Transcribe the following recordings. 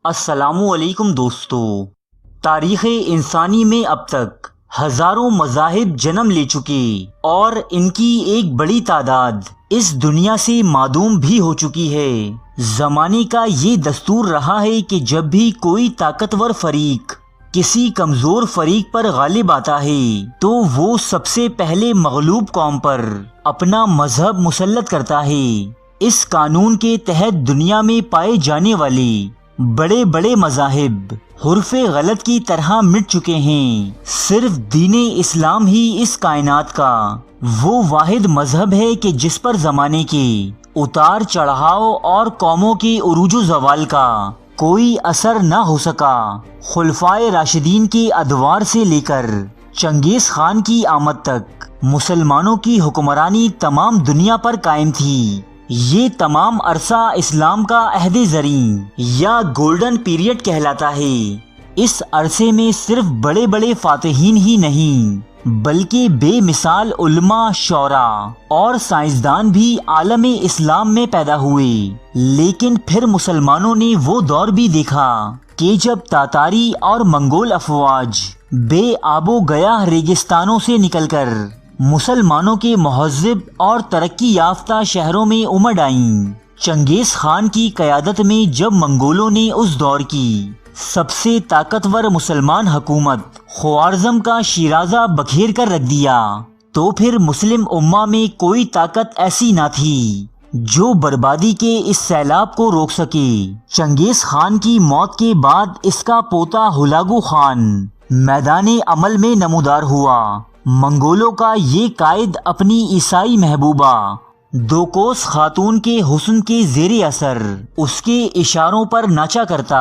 السلام علیکم دوستو۔ تاریخ انسانی میں اب تک ہزاروں مذاہب جنم لے چکے اور ان کی ایک بڑی تعداد اس دنیا سے معدوم بھی ہو چکی ہے۔ زمانے کا یہ دستور رہا ہے کہ جب بھی کوئی طاقتور فریق کسی کمزور فریق پر غالب آتا ہے تو وہ سب سے پہلے مغلوب قوم پر اپنا مذہب مسلط کرتا ہے۔ اس قانون کے تحت دنیا میں پائے جانے والے بڑے بڑے مذاہب حرف غلط کی طرح مٹ چکے ہیں۔ صرف دین اسلام ہی اس کائنات کا وہ واحد مذہب ہے کہ جس پر زمانے کے اتار چڑھاؤ اور قوموں کے عروج و زوال کا کوئی اثر نہ ہو سکا۔ خلفائے راشدین کے ادوار سے لے کر چنگیز خان کی آمد تک مسلمانوں کی حکمرانی تمام دنیا پر قائم تھی۔ یہ تمام عرصہ اسلام کا عہد زرین یا گولڈن پیریڈ کہلاتا ہے۔ اس عرصے میں صرف بڑے بڑے فاتحین ہی نہیں بلکہ بے مثال علماء، شعراء اور سائنسدان بھی عالم اسلام میں پیدا ہوئے۔ لیکن پھر مسلمانوں نے وہ دور بھی دیکھا کہ جب تاتاری اور منگول افواج بے آب و گیا ریگستانوں سے نکل کر مسلمانوں کے مہذب اور ترقی یافتہ شہروں میں امڑ آئیں۔ چنگیز خان کی قیادت میں جب منگولوں نے اس دور کی سب سے طاقتور مسلمان حکومت خوارزم کا شیرازہ بکھیر کر رکھ دیا تو پھر مسلم امہ میں کوئی طاقت ایسی نہ تھی جو بربادی کے اس سیلاب کو روک سکے۔ چنگیز خان کی موت کے بعد اس کا پوتا ہلاگو خان میدان عمل میں نمودار ہوا۔ منگولوں کا یہ قائد اپنی عیسائی محبوبہ دوکوس خاتون کے حسن کے زیر اثر اس کے اشاروں پر ناچا کرتا۔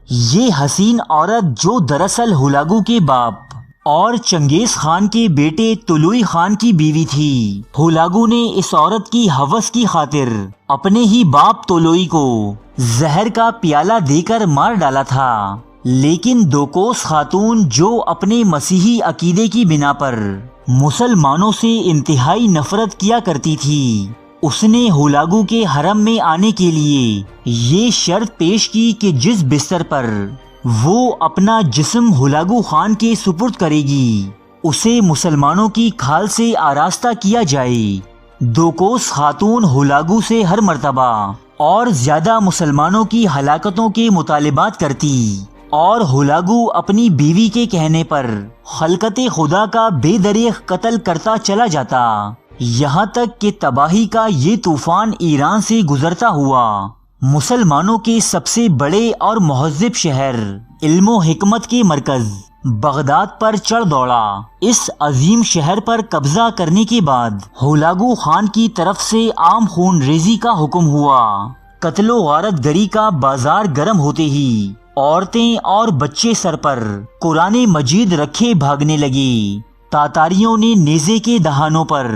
یہ حسین عورت جو دراصل ہلاگو کے باپ اور چنگیز خان کے بیٹے طلوئی خان کی بیوی تھی۔ ہلاگو نے اس عورت کی ہوس کی خاطر اپنے ہی باپ طلوئی کو زہر کا پیالہ دے کر مار ڈالا تھا، لیکن دوکوس خاتون جو اپنے مسیحی عقیدے کی بنا پر مسلمانوں سے انتہائی نفرت کیا کرتی تھی، اس نے ہلاگو کے حرم میں آنے کے لیے یہ شرط پیش کی کہ جس بستر پر وہ اپنا جسم ہلاگو خان کے سپرد کرے گی اسے مسلمانوں کی کھال سے آراستہ کیا جائے۔ دوکوس خاتون ہلاگو سے ہر مرتبہ اور زیادہ مسلمانوں کی ہلاکتوں کے مطالبات کرتی اور ہلاگو اپنی بیوی کے کہنے پر خلقت خدا کا بے دریغ قتل کرتا چلا جاتا، یہاں تک کہ تباہی کا یہ طوفان ایران سے گزرتا ہوا مسلمانوں کے سب سے بڑے اور مہذب شہر، علم و حکمت کے مرکز بغداد پر چڑھ دوڑا۔ اس عظیم شہر پر قبضہ کرنے کے بعد ہلاگو خان کی طرف سے عام خون ریزی کا حکم ہوا۔ قتل و غارت گری کا بازار گرم ہوتے ہی عورتیں اور بچے سر پر قرآن مجید رکھے بھاگنے لگے۔ تاتاریوں نے نیزے کے دہانوں پر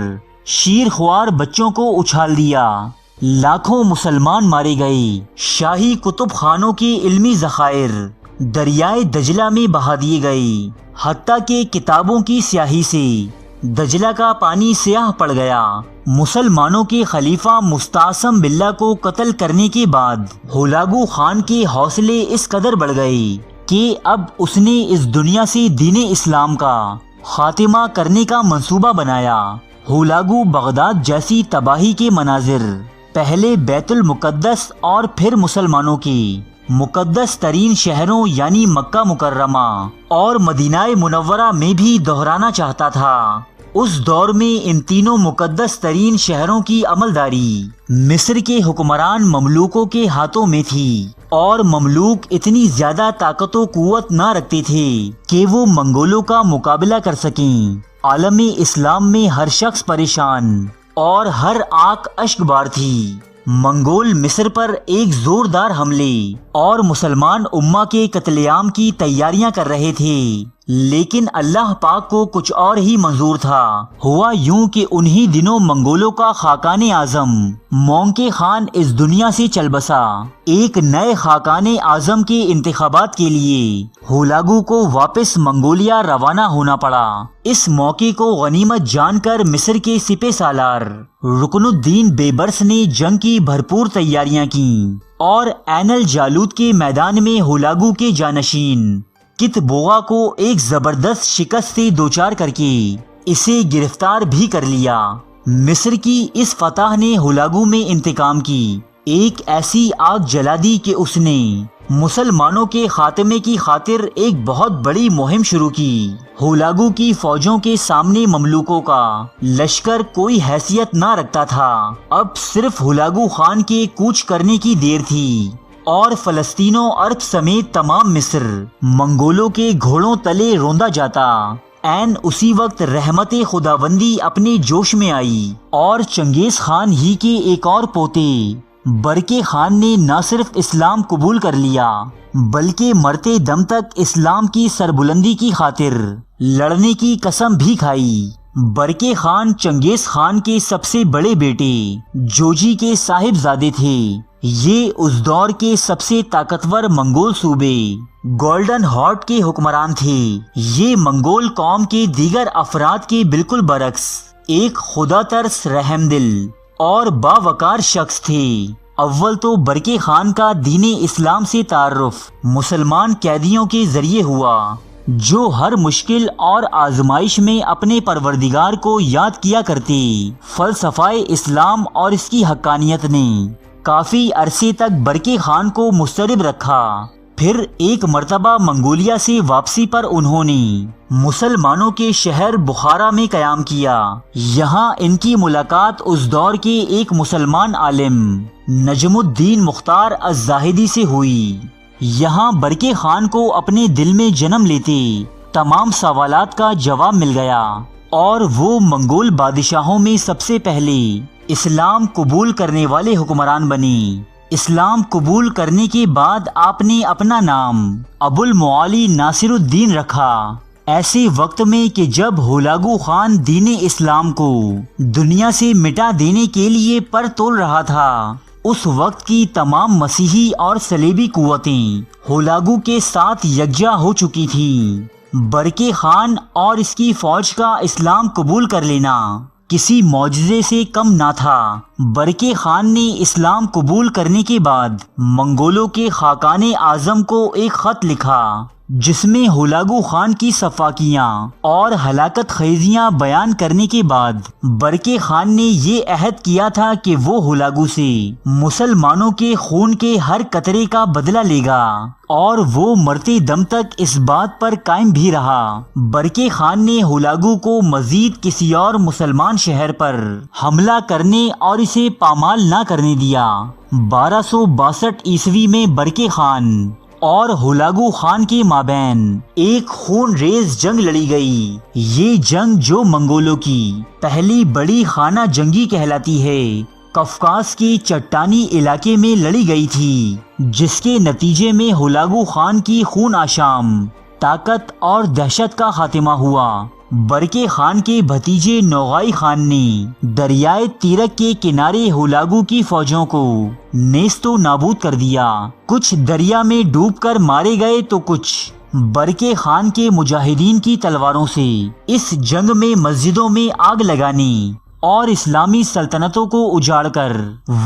شیر خوار بچوں کو اچھال دیا، لاکھوں مسلمان مارے گئے۔ شاہی کتب خانوں کے علمی ذخائر دریائے دجلہ میں بہا دیے گئے، حتیٰ کہ کتابوں کی سیاہی سے دجلہ کا پانی سیاہ پڑ گیا۔ مسلمانوں کے خلیفہ مستعصم باللہ کو قتل کرنے کے بعد ہلاگو خان کے حوصلے اس قدر بڑھ گئے کہ اب اس نے اس دنیا سے دین اسلام کا خاتمہ کرنے کا منصوبہ بنایا۔ ہلاگو بغداد جیسی تباہی کے مناظر پہلے بیت المقدس اور پھر مسلمانوں کے مقدس ترین شہروں یعنی مکہ مکرمہ اور مدینہ منورہ میں بھی دہرانا چاہتا تھا۔ اس دور میں ان تینوں مقدس ترین شہروں کی عملداری مصر کے حکمران مملوکوں کے ہاتھوں میں تھی، اور مملوک اتنی زیادہ طاقت و قوت نہ رکھتے تھے کہ وہ منگولوں کا مقابلہ کر سکیں۔ عالم اسلام میں ہر شخص پریشان اور ہر آنکھ اشک بار تھی۔ منگول مصر پر ایک زوردار حملے اور مسلمان امہ کے قتل عام کی تیاریاں کر رہے تھے، لیکن اللہ پاک کو کچھ اور ہی منظور تھا۔ ہوا یوں کہ انہی دنوں منگولوں کا خاقان اعظم مونکے خان اس دنیا سے چل بسا۔ ایک نئے خاقان اعظم کے انتخابات کے لیے ہولاگو کو واپس منگولیا روانہ ہونا پڑا۔ اس موقع کو غنیمت جان کر مصر کے سپہ سالار رکن الدین بیبرس نے جنگ کی بھرپور تیاریاں کیں اور عین الجالوت کے میدان میں ہولاگو کے جانشین کتبوغا کو ایک زبردست شکست سے دوچار کر کے اسے گرفتار بھی کر لیا۔ مصر کی اس فتح نے ہولاگو میں انتقام کی ایک ایسی آگ جلا دی کہ اس نے مسلمانوں کے خاتمے کی خاطر ایک بہت بڑی مہم شروع کی۔ ہولاگو کی فوجوں کے سامنے مملوکوں کا لشکر کوئی حیثیت نہ رکھتا تھا۔ اب صرف ہولاگو خان کے کوچ کرنے کی دیر تھی اور فلسطین و عرب سمیت تمام مصر منگولوں کے گھوڑوں تلے روندا جاتا۔ عین اسی وقت رحمت خداوندی اپنے جوش میں آئی اور چنگیز خان ہی کے ایک اور پوتے برکے خان نے نہ صرف اسلام قبول کر لیا بلکہ مرتے دم تک اسلام کی سربلندی کی خاطر لڑنے کی قسم بھی کھائی۔ برکے خان چنگیز خان کے سب سے بڑے بیٹے جوجی کے صاحبزادے تھے۔ یہ اس دور کے سب سے طاقتور منگول صوبے گولڈن ہارٹ کے حکمران تھے۔ یہ منگول قوم کے دیگر افراد کے بالکل برعکس ایک خدا ترس رحم دل اور باوقار شخص تھے۔ اول تو برکے خان کا دین اسلام سے تعارف مسلمان قیدیوں کے ذریعے ہوا جو ہر مشکل اور آزمائش میں اپنے پروردگار کو یاد کیا کرتے۔ فلسفہ اسلام اور اس کی حقانیت نے کافی عرصے تک برکے خان کو مضطرب رکھا۔ پھر ایک مرتبہ منگولیا سے واپسی پر انہوں نے مسلمانوں کے شہر بخارا میں قیام کیا۔ یہاں ان کی ملاقات اس دور کے ایک مسلمان عالم نجم الدین مختار الزاہدی سے ہوئی۔ یہاں برکے خان کو اپنے دل میں جنم لیتے تمام سوالات کا جواب مل گیا اور وہ منگول بادشاہوں میں سب سے پہلے اسلام قبول کرنے والے حکمران بنے۔ اسلام قبول کرنے کے بعد آپ نے اپنا نام ابو المعالی ناصر الدین رکھا۔ ایسے وقت میں کہ جب ہولاگو خان دین اسلام کو دنیا سے مٹا دینے کے لیے پر تول رہا تھا، اس وقت کی تمام مسیحی اور صلیبی قوتیں ہولاگو کے ساتھ یکجا ہو چکی تھیں۔ برکے خان اور اس کی فوج کا اسلام قبول کر لینا کسی معجزے سے کم نہ تھا۔ برکے خان نے اسلام قبول کرنے کے بعد منگولوں کے خاقان اعظم کو ایک خط لکھا جس میں ہولاگو خان کی سفاکیاں اور ہلاکت خیزیاں بیان کرنے کے بعد برکے خان نے یہ عہد کیا تھا کہ وہ ہولاگو سے مسلمانوں کے خون کے ہر قطرے کا بدلہ لے گا، اور وہ مرتے دم تک اس بات پر قائم بھی رہا۔ برکے خان نے ہولاگو کو مزید کسی اور مسلمان شہر پر حملہ کرنے اور اسے پامال نہ کرنے دیا۔ 1262 عیسوی میں برکے خان اور ہولاگو خان کے مابین ایک خون ریز جنگ لڑی گئی۔ یہ جنگ جو منگولوں کی پہلی بڑی خانہ جنگی کہلاتی ہے، قفقاز کے چٹانی علاقے میں لڑی گئی تھی، جس کے نتیجے میں ہولاگو خان کی خون آشام طاقت اور دہشت کا خاتمہ ہوا۔ برکے خان کے بھتیجے نوغائی خان نے دریائے تیرک کے کنارے ہولاگو کی فوجوں کو نیست و نابود کر دیا۔ کچھ دریا میں ڈوب کر مارے گئے تو کچھ برکے خان کے مجاہدین کی تلواروں سے اس جنگ میں مسجدوں میں آگ لگانے اور اسلامی سلطنتوں کو اجاڑ کر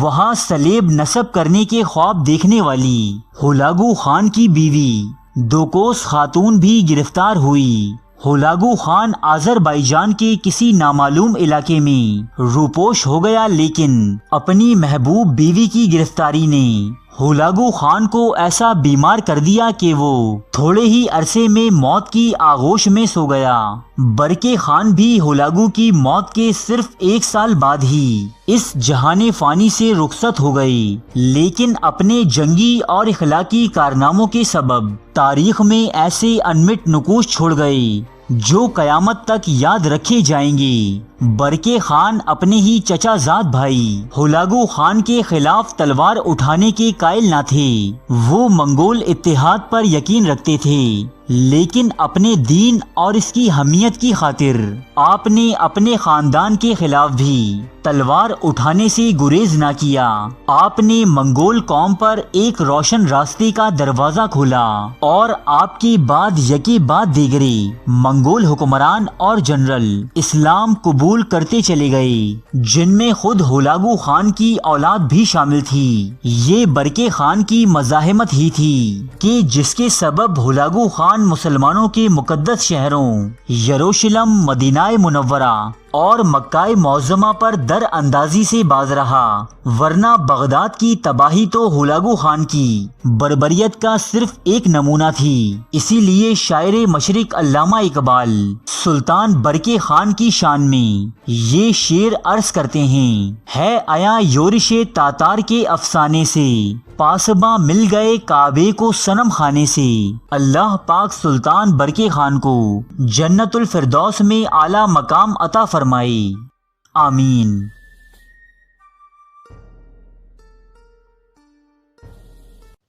وہاں صلیب نصب کرنے کے خواب دیکھنے والی ہولاگو خان کی بیوی دوکوس خاتون بھی گرفتار ہوئی۔ ہولاگو خان آذربائیجان کے کسی نامعلوم علاقے میں روپوش ہو گیا، لیکن اپنی محبوب بیوی کی گرفتاری نے ہولاگو خان کو ایسا بیمار کر دیا کہ وہ تھوڑے ہی عرصے میں موت کی آغوش میں سو گیا۔ برکے خان بھی ہولاگو کی موت کے صرف 1 سال بعد ہی اس جہان فانی سے رخصت ہو گئی، لیکن اپنے جنگی اور اخلاقی کارناموں کے سبب تاریخ میں ایسے انمٹ نقوش چھوڑ گئے جو قیامت تک یاد رکھے جائیں گے۔ برکے خان اپنے ہی چچا زاد بھائی ہولاگو خان کے خلاف تلوار اٹھانے کے قائل نہ تھے، وہ منگول اتحاد پر یقین رکھتے تھے۔ لیکن اپنے دین اور اس کی حمیت کی خاطر آپ نے اپنے خاندان کے خلاف بھی تلوار اٹھانے سے گریز نہ کیا۔ آپ نے منگول قوم پر ایک روشن راستے کا دروازہ کھولا اور آپ کے بعد یکے بعد دیگرے منگول حکمران اور جنرل اسلام قبول کرتے چلے گئے، جن میں خود ہولاگو خان کی اولاد بھی شامل تھی۔ یہ برکے خان کی مزاحمت ہی تھی کہ جس کے سبب ہولاگو خان مسلمانوں کے مقدس شہروں یروشلم، مدینہ منورہ اور مکہ معظمہ پر در اندازی سے باز رہا، ورنہ بغداد کی تباہی تو ہولاگو خان کی بربریت کا صرف ایک نمونہ تھی۔ اسی لیے شاعر مشرق علامہ اقبال سلطان برکے خان کی شان میں یہ شعر عرض کرتے ہیں: ہے آیا یورش تاتار کے افسانے سے، پاسباں مل گئے کعبے کو صنم خانے سے۔ اللہ پاک سلطان برکے خان کو جنت الفردوس میں اعلیٰ مقام عطا فرمائے، آمین۔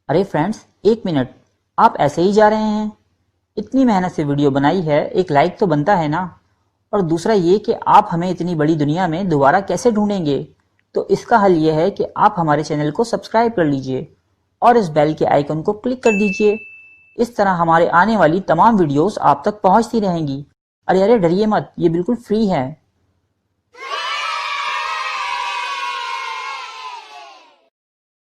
ارے فرینڈز، ایک منٹ، آپ ایسے ہی جا رہے ہیں؟ اتنی محنت سے ویڈیو بنائی ہے، ایک لائک تو بنتا ہے نا؟ اور دوسرا یہ کہ آپ ہمیں اتنی بڑی دنیا میں دوبارہ کیسے ڈھونڈیں گے؟ تو اس کا حل یہ ہے کہ آپ ہمارے چینل کو سبسکرائب کر لیجئے اور اس بیل کے آئیکن کو کلک کر دیجئے۔ اس طرح ہمارے آنے والی تمام ویڈیوز آپ تک پہنچتی رہیں گی۔ ارے ڈریے مت، یہ بالکل فری ہے۔